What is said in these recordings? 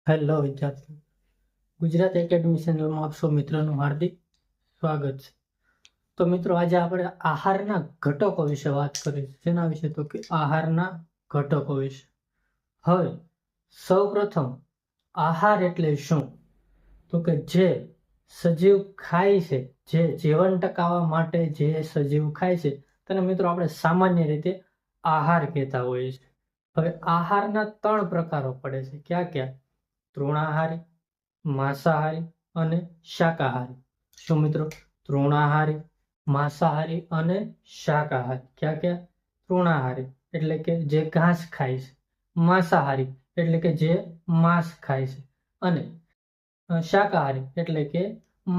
Hello વિદ્યાર્થી Gujarat academy ચેનલમાં આપ સૌ મિત્રોનું હાર્દિક સ્વાગત છે। તો મિત્રો આજે આપણે આહારના ઘટકો વિશે વાત કરીશું। જેના વિશે તો કે આહારના ઘટકો વિશે। હવે સૌપ્રથમ આહાર એટલે શું? તો કે જે સજીવ ખાય છે, જે જીવન ટકાવવા માટે જે સજીવ ખાય છે તેને મિત્રો આપણે સામાન્ય રીતે આહાર કહેતા હોઈએ છીએ। હવે આહારના 3 પ્રકારો પડે છે। ક્યાં ક્યાં? તૃણાહારી, માંસાહારી અને શાકાહારી। શું મિત્રો? તૃણાહારી, માંસાહારી અને શાકાહારી। ક્યાં ક્યાં? તૃણાહારી એટલે કે જે ઘાસ ખાય છે, માંસાહારી એટલે કે જે માંસ ખાય છે, અને શાકાહારી એટલે કે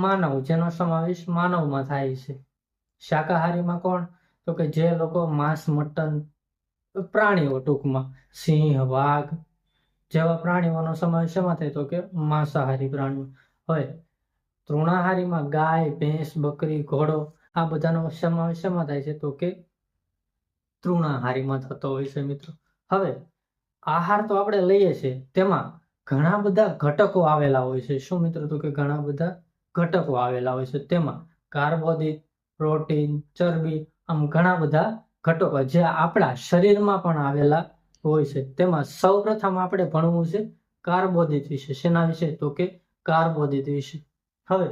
માનવ, જેનો સમાવેશ માનવમાં થાય છે। શાકાહારીમાં કોણ? તો કે જે લોકો માંસ, મટન, પ્રાણીઓ, ટૂંકમાં સિંહ, વાઘ જેવા પ્રાણીઓનો સમાવેશ શેમાં થાય? તો કે માંસાહારી પ્રાણીઓ। હવે તૃણાહારીમાં ગાય, ભેંસ, બકરી, ઘોડો આ બધાનો સમાવેશ શેમાં થાય છે? તો કે તૃણાહારીમાં થતો હોય છે મિત્રો। હવે આહાર તો આપણે લઈએ છીએ, તેમાં ઘણા બધા ઘટકો આવેલા હોય છે। શું મિત્રો? તો કે ઘણા બધા ઘટકો આવેલા હોય છે। તેમાં કાર્બોદિત, પ્રોટીન, ચરબી, આમ ઘણા બધા ઘટકો જે આપણા શરીરમાં પણ આવેલા હોય છે। તેમાં સૌપ્રથમ આપણે ભણવું છે કાર્બોદિત વિશે। શેના વિશે? તો કે કાર્બોદિત વિશે। હવે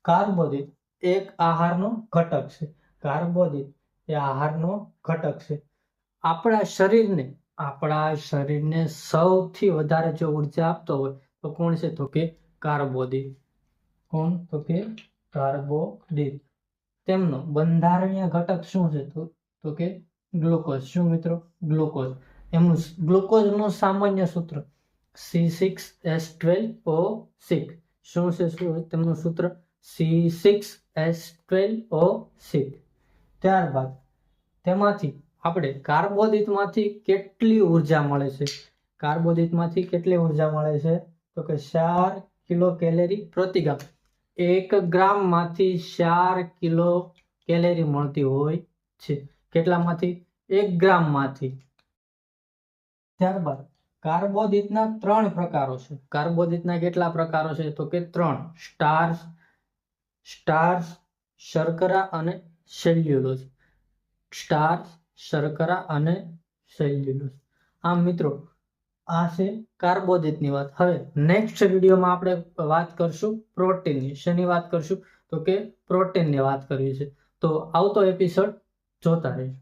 કાર્બોદિત એક આહારનો ઘટક છે। કાર્બોદિત એ આહારનો ઘટક છે। આપણા શરીરને સૌથી વધારે જો ઉર્જા આપતો હોય તો કોણ છે? તો કે કાર્બોદિત। કોણ? તો કે કાર્બોદિત। તેમનો બંધારણીય ઘટક શું છે? તો કે ગ્લુકોઝ। શું મિત્રો? ગ્લુકોઝ। એમનું ગ્લુકોઝનું સામાન્ય સૂત્ર C6H12O6। શું છે તેમનું સૂત્ર? C6H12O6। ત્યારબાદ તેમાંથી આપણે કાર્બોદિતમાંથી કેટલી ઉર્જા મળે છે? કાર્બોદિતમાંથી કેટલી ઉર્જા મળે છે? તો કે 4 કિલો કેલેરી પ્રતિ ગ્રામ। 1 ગ્રામમાંથી 4 કિલો કેલેરી મળતી હોય છે। કેટલામાંથી? 1 ગ્રામમાંથી। ત્યારબાદ કાર્બોદિતના 3 પ્રકારો છે। કાર્બોદિતના કેટલા પ્રકારો છે? તો કે 3। સ્ટાર્ચ, શર્કરા અને સેલ્યુલોઝ। સ્ટાર્ચ, શર્કરા અને સેલ્યુલોઝ। આમ મિત્રો આ છે કાર્બોદિતની વાત। હવે નેક્સ્ટ વિડીયોમાં આપણે વાત કરશું પ્રોટીનની। શેની વાત કરશું? તો કે પ્રોટીનની વાત કરવી છે। તો આવતો એપિસોડ જોતા રહેજો।